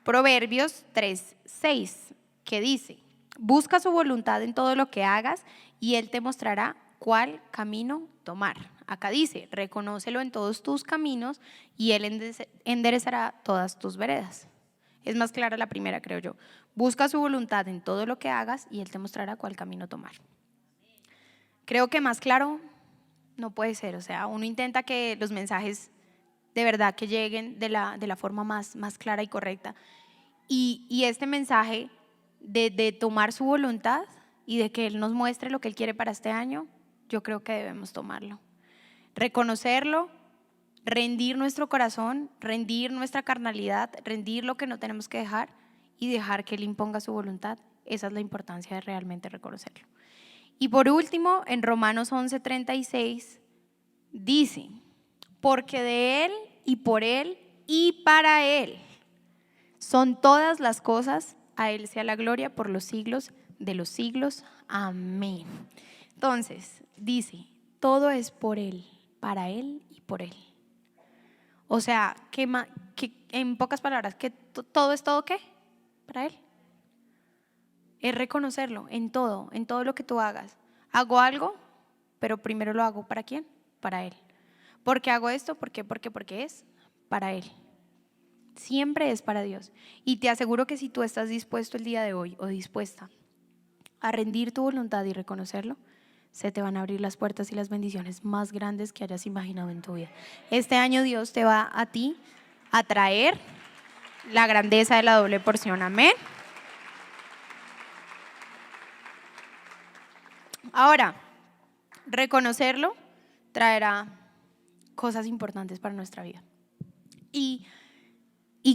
[SPEAKER 1] Proverbios 3:6, que dice: busca su voluntad en todo lo que hagas y Él te mostrará cuál camino tomar. Acá dice: reconócelo en todos tus caminos y Él enderezará todas tus veredas. Es más clara la primera, creo yo. Busca su voluntad en todo lo que hagas y Él te mostrará cuál camino tomar. Creo que más claro no puede ser. O sea, uno intenta que los mensajes de verdad que lleguen de la forma más clara y correcta. Y este mensaje de tomar su voluntad y de que Él nos muestre lo que Él quiere para este año, yo creo que debemos tomarlo. Reconocerlo, rendir nuestro corazón, rendir nuestra carnalidad, rendir lo que no tenemos que dejar y dejar que Él imponga su voluntad. Esa es la importancia de realmente reconocerlo. Y por último, en Romanos 11:36 dice: porque de Él y por Él y para Él son todas las cosas, a Él sea la gloria por los siglos de los siglos. Amén. Entonces, dice, todo es por Él, para Él y por Él. O sea, que en pocas palabras, que todo es todo, ¿qué? Para Él. Es reconocerlo en todo lo que tú hagas. Hago algo, pero primero lo hago ¿para quién? Para Él. ¿Por qué hago esto? ¿Por qué? Porque es para Él. Siempre es para Dios. Y te aseguro que si tú estás dispuesto el día de hoy o dispuesta a rendir tu voluntad y reconocerlo, se te van a abrir las puertas y las bendiciones más grandes que hayas imaginado en tu vida. Este año Dios te va a ti a traer la grandeza de la doble porción. Amén. Ahora, reconocerlo traerá cosas importantes para nuestra vida. Y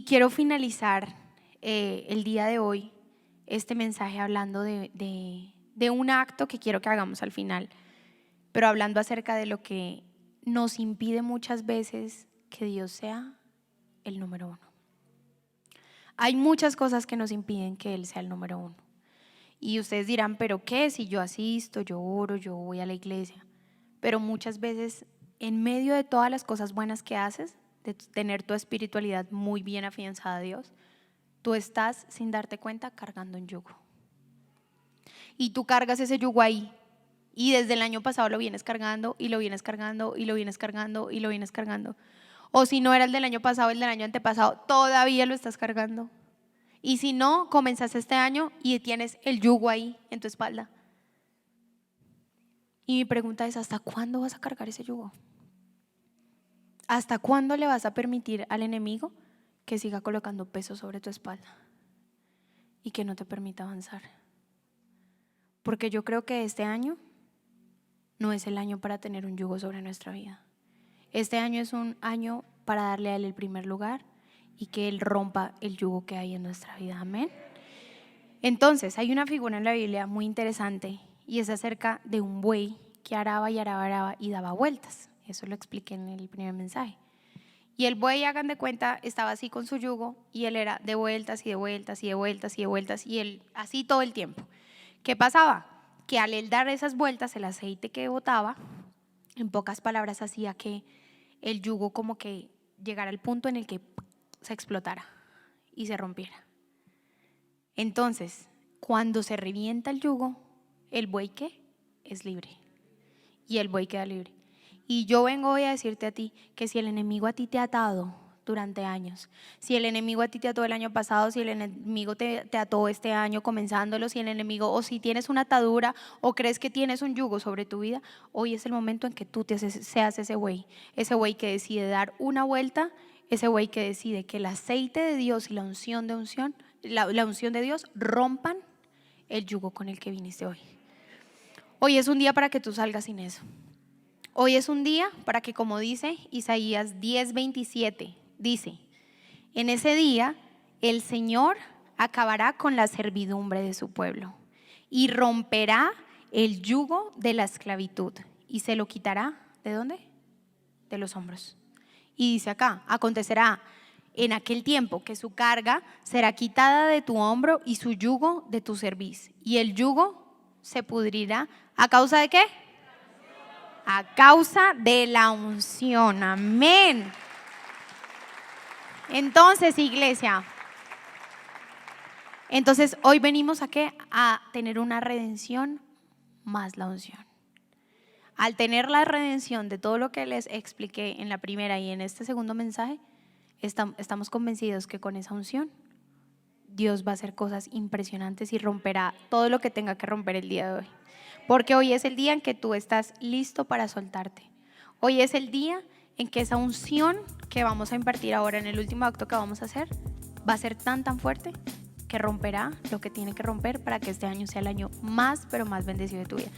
[SPEAKER 1] quiero finalizar el día de hoy este mensaje hablando de un acto que quiero que hagamos al final, pero hablando acerca de lo que nos impide muchas veces que Dios sea el número uno. Hay muchas cosas que nos impiden que Él sea el número uno. Y ustedes dirán, ¿pero qué? Si yo asisto, yo oro, yo voy a la iglesia. Pero muchas veces, en medio de todas las cosas buenas que haces, de tener tu espiritualidad muy bien afianzada a Dios, tú estás, sin darte cuenta, cargando un yugo. Y tú cargas ese yugo ahí. Y desde el año pasado lo vienes cargando, y lo vienes cargando, y lo vienes cargando, y lo vienes cargando. O si no era el del año pasado, el del año antepasado, todavía lo estás cargando. Y si no, comenzaste este año y tienes el yugo ahí en tu espalda. Y mi pregunta es: ¿hasta cuándo vas a cargar ese yugo? ¿Hasta cuándo le vas a permitir al enemigo que siga colocando peso sobre tu espalda y que no te permita avanzar? Porque yo creo que este año no es el año para tener un yugo sobre nuestra vida. Este año es un año para darle a Él el primer lugar y que Él rompa el yugo que hay en nuestra vida. Amén. Entonces, hay una figura en la Biblia muy interesante y es acerca de un buey que araba y araba, araba y daba vueltas. Eso lo expliqué en el primer mensaje. Y el buey, hagan de cuenta, estaba así con su yugo y él era de vueltas y de vueltas y de vueltas y de vueltas y él así todo el tiempo. ¿Qué pasaba? Que al él dar esas vueltas, el aceite que botaba, en pocas palabras, hacía que el yugo como que llegara al punto en el que se explotara y se rompiera. Entonces, cuando se revienta el yugo, el buey ¿qué? Es libre. Y el buey queda libre. Y yo vengo hoy a decirte a ti que si el enemigo a ti te ha atado durante años, si el enemigo a ti te ató el año pasado, si el enemigo te ató este año comenzándolo, si el enemigo, o si tienes una atadura o crees que tienes un yugo sobre tu vida, hoy es el momento en que tú seas ese buey que decide dar una vuelta, ese buey que decide que el aceite de Dios y la unción de Dios rompan el yugo con el que viniste hoy. Hoy es un día para que tú salgas sin eso. Hoy es un día para que, como dice Isaías 10:27, dice: en ese día el Señor acabará con la servidumbre de su pueblo y romperá el yugo de la esclavitud y se lo quitará, ¿de dónde? De los hombros. Y dice acá: acontecerá en aquel tiempo que su carga será quitada de tu hombro y su yugo de tu cerviz, y el yugo se pudrirá. ¿A causa de qué? A causa de la unción. Amén. Entonces, iglesia, hoy venimos ¿a qué? A tener una redención más la unción. Al tener la redención de todo lo que les expliqué en la primera y en este segundo mensaje, estamos convencidos que con esa unción Dios va a hacer cosas impresionantes y romperá todo lo que tenga que romper el día de hoy. Porque hoy es el día en que tú estás listo para soltarte. Hoy es el día en que esa unción que vamos a impartir ahora en el último acto que vamos a hacer va a ser tan fuerte que romperá lo que tiene que romper para que este año sea el año más, pero más bendecido de tu vida.